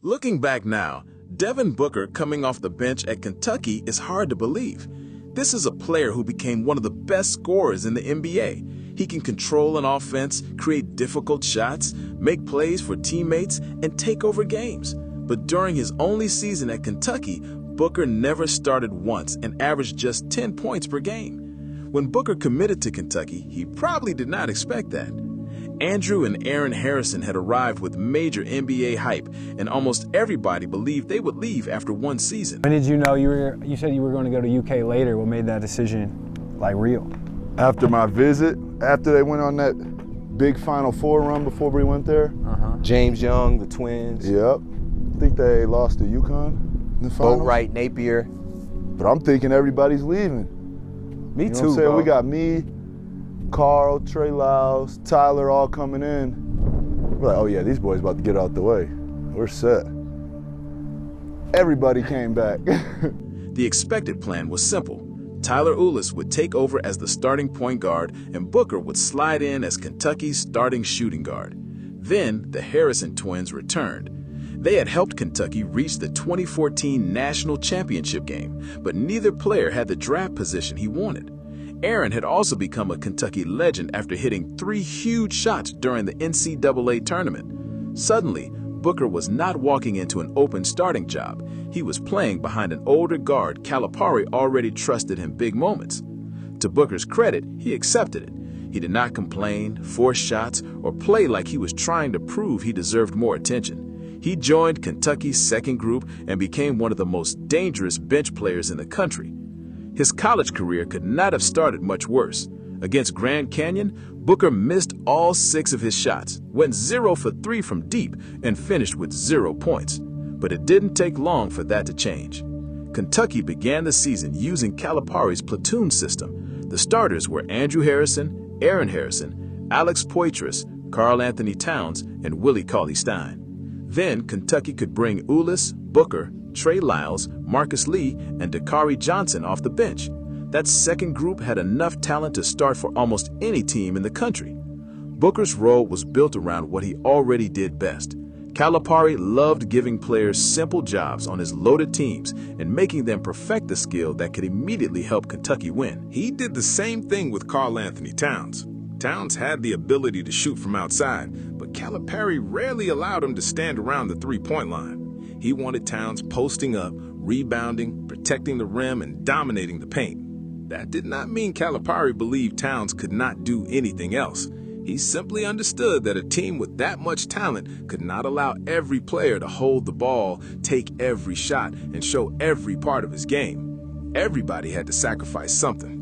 Looking back now, Devin Booker coming off the bench at Kentucky is hard to believe. This is a player who became one of the best scorers in the NBA. He can control an offense, create difficult shots, make plays for teammates, and take over games. But during his only season at Kentucky, Booker never started once and averaged just 10 points per game. When Booker committed to Kentucky, he probably did not expect that. Andrew and Aaron Harrison had arrived with major NBA hype, and almost everybody believed they would leave after one season. When did you know you said you were going to go to UK later? What made that decision real? After my visit, after they went on that big Final Four run before we went there. James Young, the Twins. Yep. I think they lost to UConn in the finals. Boatwright, Napier. But I'm thinking everybody's leaving. Me You know too, what I'm saying? bro. We got me, Carl, Trey Lyles, Tyler all coming in. We're like, oh yeah, these boys about to get out the way. We're set. Everybody came back. The expected plan was simple. Tyler Ulis would take over as the starting point guard, and Booker would slide in as Kentucky's starting shooting guard. Then the Harrison twins returned. They had helped Kentucky reach the 2014 national championship game, but neither player had the draft position he wanted. Aaron had also become a Kentucky legend after hitting 3 huge shots during the NCAA tournament. Suddenly, Booker was not walking into an open starting job. He was playing behind an older guard Calipari already trusted him big moments. To Booker's credit, he accepted it. He did not complain, force shots, or play like he was trying to prove he deserved more attention. He joined Kentucky's second group and became one of the most dangerous bench players in the country. His college career could not have started much worse. Against Grand Canyon, Booker missed all 6 of his shots, went 0 for 3 from deep, and finished with 0 points. But it didn't take long for that to change. Kentucky began the season using Calipari's platoon system. The starters were Andrew Harrison, Aaron Harrison, Alex Poitras, Karl Anthony Towns, and Willie Cauley-Stein. Then Kentucky could bring Ulis, Booker, Trey Lyles, Marcus Lee, and Dakari Johnson off the bench. That second group had enough talent to start for almost any team in the country. Booker's role was built around what he already did best. Calipari loved giving players simple jobs on his loaded teams and making them perfect the skill that could immediately help Kentucky win. He did the same thing with Karl Anthony Towns. Towns had the ability to shoot from outside, but Calipari rarely allowed him to stand around the three-point line. He wanted Towns posting up, rebounding, protecting the rim, and dominating the paint. That did not mean Calipari believed Towns could not do anything else. He simply understood that a team with that much talent could not allow every player to hold the ball, take every shot, and show every part of his game. Everybody had to sacrifice something.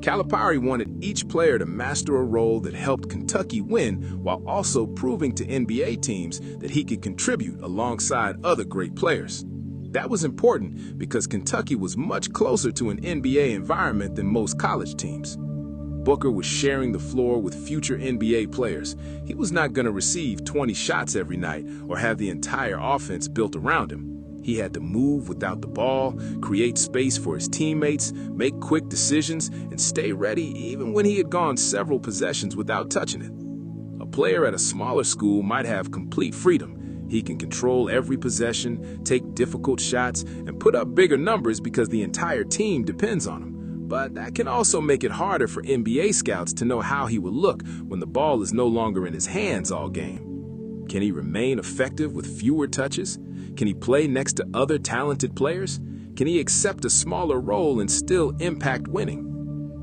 Calipari wanted each player to master a role that helped Kentucky win while also proving to NBA teams that he could contribute alongside other great players. That was important because Kentucky was much closer to an NBA environment than most college teams. Booker was sharing the floor with future NBA players. He was not going to receive 20 shots every night or have the entire offense built around him. He had to move without the ball, create space for his teammates, make quick decisions, and stay ready even when he had gone several possessions without touching it. A player at a smaller school might have complete freedom. He can control every possession, take difficult shots, and put up bigger numbers because the entire team depends on him. But that can also make it harder for NBA scouts to know how he will look when the ball is no longer in his hands all game. Can he remain effective with fewer touches? Can he play next to other talented players? Can he accept a smaller role and still impact winning?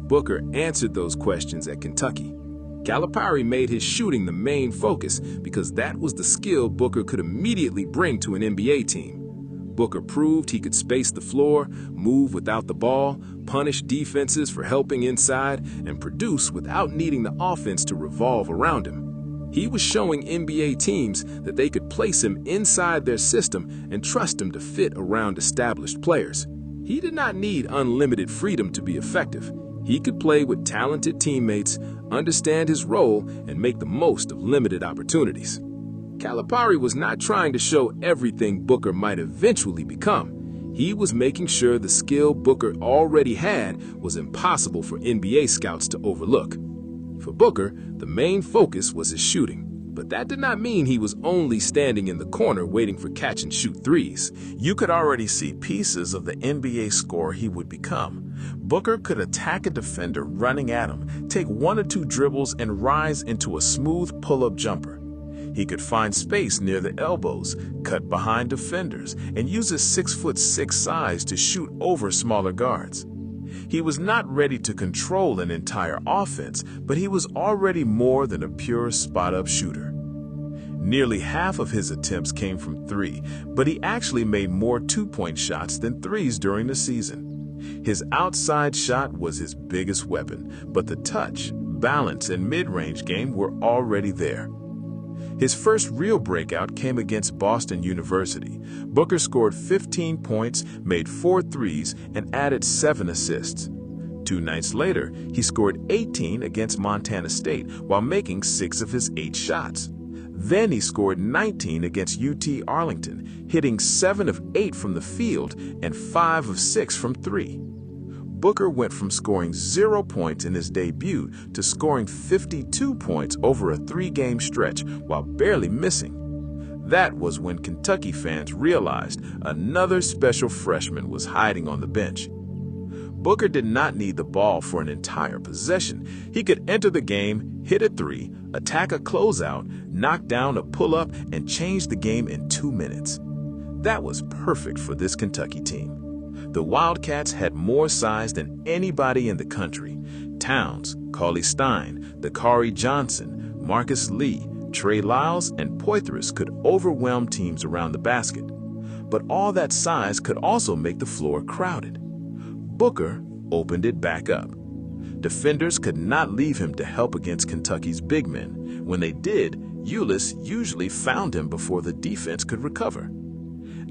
Booker answered those questions at Kentucky. Calipari made his shooting the main focus because that was the skill Booker could immediately bring to an NBA team. Booker proved he could space the floor, move without the ball, punish defenses for helping inside, and produce without needing the offense to revolve around him. He was showing NBA teams that they could place him inside their system and trust him to fit around established players. He did not need unlimited freedom to be effective. He could play with talented teammates, understand his role, and make the most of limited opportunities. Calipari was not trying to show everything Booker might eventually become. He was making sure the skill Booker already had was impossible for NBA scouts to overlook. For Booker, the main focus was his shooting. But that did not mean he was only standing in the corner waiting for catch-and-shoot threes. You could already see pieces of the NBA scorer he would become. Booker could attack a defender running at him, take 1 or 2 dribbles, and rise into a smooth pull-up jumper. He could find space near the elbows, cut behind defenders, and use his 6'6" size to shoot over smaller guards. He was not ready to control an entire offense, but he was already more than a pure spot-up shooter. Nearly half of his attempts came from 3, but he actually made more 2-point shots than 3s during the season. His outside shot was his biggest weapon, but the touch, balance, and mid-range game were already there. His first real breakout came against Boston University. Booker scored 15 points, made 4 threes, and added 7 assists. 2 nights later, he scored 18 against Montana State while making 6 of his 8 shots. Then he scored 19 against UT Arlington, hitting 7 of 8 from the field and 5 of 6 from 3. Booker went from scoring 0 points in his debut to scoring 52 points over a 3-game stretch while barely missing. That was when Kentucky fans realized another special freshman was hiding on the bench. Booker did not need the ball for an entire possession. He could enter the game, hit a 3, attack a closeout, knock down a pull-up, and change the game in 2 minutes. That was perfect for this Kentucky team. The Wildcats had more size than anybody in the country. Towns, Cauley Stein, Dakari Johnson, Marcus Lee, Trey Lyles, and Poitras could overwhelm teams around the basket. But all that size could also make the floor crowded. Booker opened it back up. Defenders could not leave him to help against Kentucky's big men. When they did, Ulis usually found him before the defense could recover.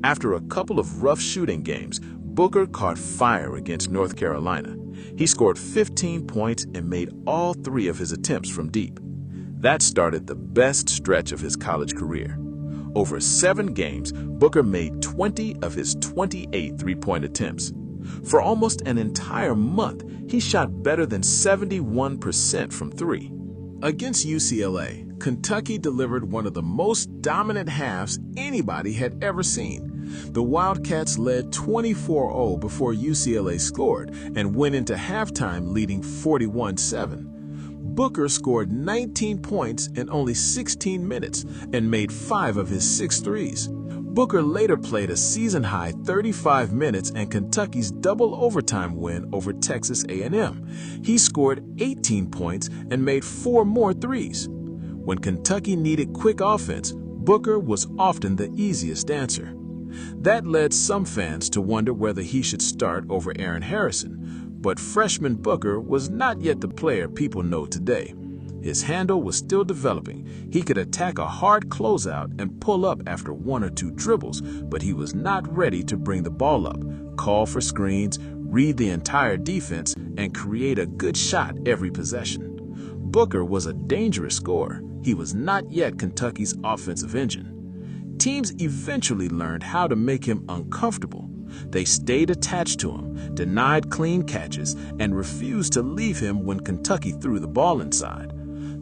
After a couple of rough shooting games, Booker caught fire against North Carolina. He scored 15 points and made all 3 of his attempts from deep. That started the best stretch of his college career. Over 7 games, Booker made 20 of his 28 3-point attempts. For almost an entire month, he shot better than 71% from 3. Against UCLA, Kentucky delivered one of the most dominant halves anybody had ever seen. The Wildcats led 24-0 before UCLA scored and went into halftime leading 41-7. Booker scored 19 points in only 16 minutes and made 5 of his 6 threes. Booker later played a season-high 35 minutes in Kentucky's double overtime win over Texas A&M. He scored 18 points and made 4 more threes. When Kentucky needed quick offense, Booker was often the easiest answer. That led some fans to wonder whether he should start over Aaron Harrison, but freshman Booker was not yet the player people know today. His handle was still developing. He could attack a hard closeout and pull up after 1 or 2 dribbles, but he was not ready to bring the ball up, call for screens, read the entire defense, and create a good shot every possession. Booker was a dangerous scorer. He was not yet Kentucky's offensive engine. Teams eventually learned how to make him uncomfortable. They stayed attached to him, denied clean catches, and refused to leave him when Kentucky threw the ball inside.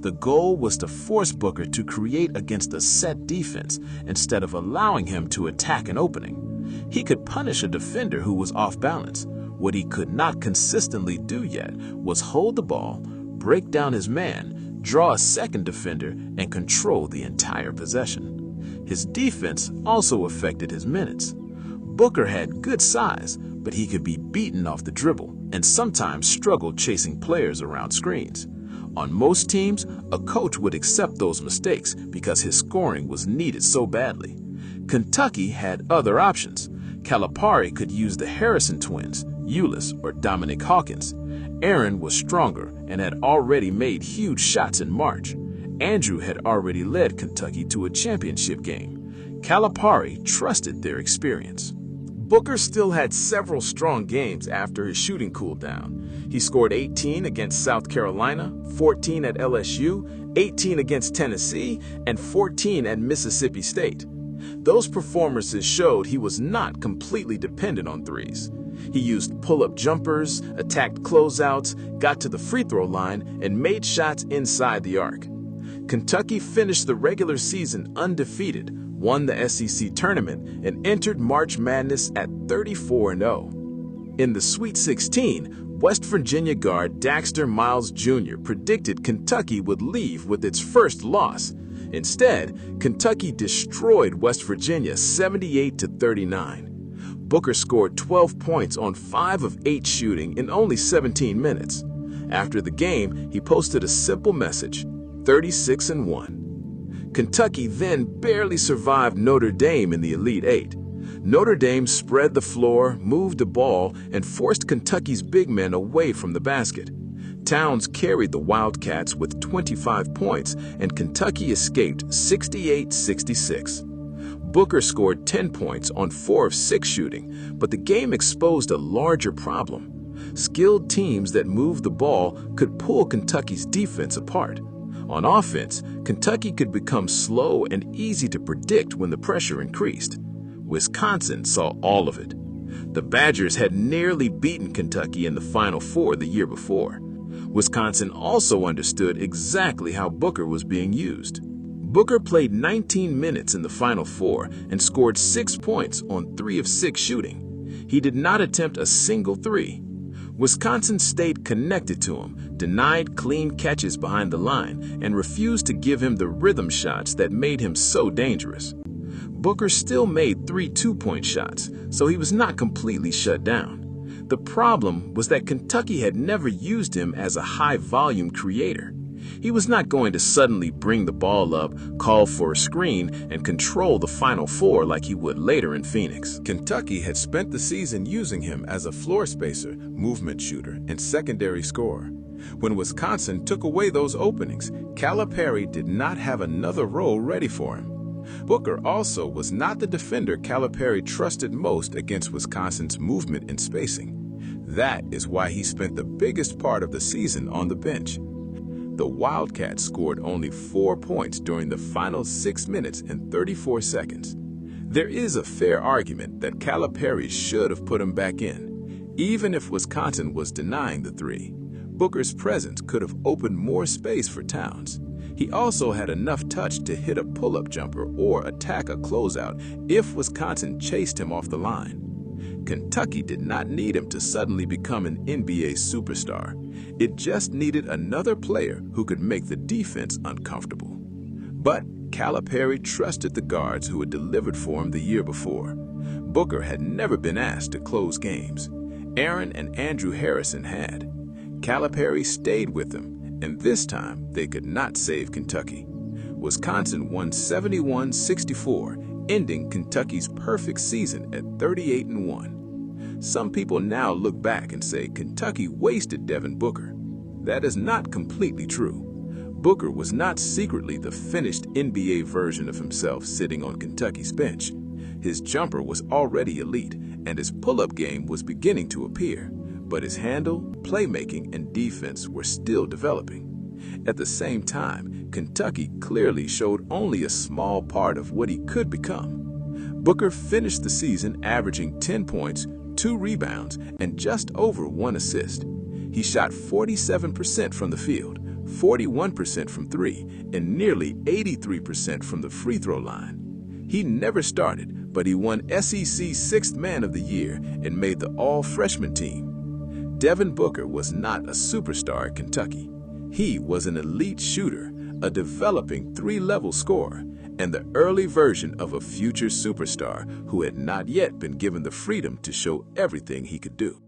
The goal was to force Booker to create against a set defense instead of allowing him to attack an opening. He could punish a defender who was off balance. What he could not consistently do yet was hold the ball, break down his man, draw a second defender, and control the entire possession. His defense also affected his minutes. Booker had good size, but he could be beaten off the dribble and sometimes struggled chasing players around screens. On most teams, a coach would accept those mistakes because his scoring was needed so badly. Kentucky had other options. Calipari could use the Harrison twins, Ulis or Dominic Hawkins. Aaron was stronger and had already made huge shots in March. Andrew had already led Kentucky to a championship game. Calipari trusted their experience. Booker still had several strong games after his shooting cooled down. He scored 18 against South Carolina, 14 at LSU, 18 against Tennessee, and 14 at Mississippi State. Those performances showed he was not completely dependent on threes. He used pull-up jumpers, attacked closeouts, got to the free throw line, and made shots inside the arc. Kentucky finished the regular season undefeated, won the SEC tournament, and entered March Madness at 34-0. In the Sweet 16, West Virginia guard Daxter Miles Jr. predicted Kentucky would leave with its first loss. Instead, Kentucky destroyed West Virginia 78-39. Booker scored 12 points on 5 of 8 shooting in only 17 minutes. After the game, he posted a simple message: 36-1. Kentucky then barely survived Notre Dame in the Elite Eight. Notre Dame spread the floor, moved the ball, and forced Kentucky's big men away from the basket. Towns carried the Wildcats with 25 points, and Kentucky escaped 68-66. Booker scored 10 points on 4 of 6 shooting, but the game exposed a larger problem. Skilled teams that moved the ball could pull Kentucky's defense apart. On offense, Kentucky could become slow and easy to predict when the pressure increased. Wisconsin saw all of it. The Badgers had nearly beaten Kentucky in the Final Four the year before. Wisconsin also understood exactly how Booker was being used. Booker played 19 minutes in the Final Four and scored 6 points on 3 of 6 shooting. He did not attempt a single three. Wisconsin stayed connected to him, denied clean catches behind the line, and refused to give him the rhythm shots that made him so dangerous. Booker still made 3 two-point shots, so he was not completely shut down. The problem was that Kentucky had never used him as a high-volume creator. He was not going to suddenly bring the ball up, call for a screen, and control the Final Four like he would later in Phoenix. Kentucky had spent the season using him as a floor spacer, movement shooter, and secondary scorer. When Wisconsin took away those openings, Calipari did not have another role ready for him. Booker also was not the defender Calipari trusted most against Wisconsin's movement and spacing. That is why he spent the biggest part of the season on the bench. The Wildcats scored only 4 points during the final 6 minutes and 34 seconds. There is a fair argument that Calipari should have put him back in. Even if Wisconsin was denying the three, Booker's presence could have opened more space for Towns. He also had enough touch to hit a pull-up jumper or attack a closeout if Wisconsin chased him off the line. Kentucky did not need him to suddenly become an NBA superstar. It just needed another player who could make the defense uncomfortable. But Calipari trusted the guards who had delivered for him the year before. Booker had never been asked to close games. Aaron and Andrew Harrison had. Calipari stayed with them, and this time they could not save Kentucky. Wisconsin won 71-64, ending Kentucky's perfect season at 38-1. Some people now look back and say Kentucky wasted Devin Booker. That is not completely true. Booker was not secretly the finished NBA version of himself sitting on Kentucky's bench. His jumper was already elite, and his pull-up game was beginning to appear, but his handle, playmaking, and defense were still developing. At the same time, Kentucky clearly showed only a small part of what he could become. Booker finished the season averaging 10 points, 2 rebounds, and just over 1 assist. He shot 47% from the field, 41% from 3, and nearly 83% from the free throw line. He never started, but he won SEC 6th Man of the Year and made the All-Freshman team. Devin Booker was not a superstar at Kentucky. He was an elite shooter, a developing 3-level scorer, and the early version of a future superstar who had not yet been given the freedom to show everything he could do.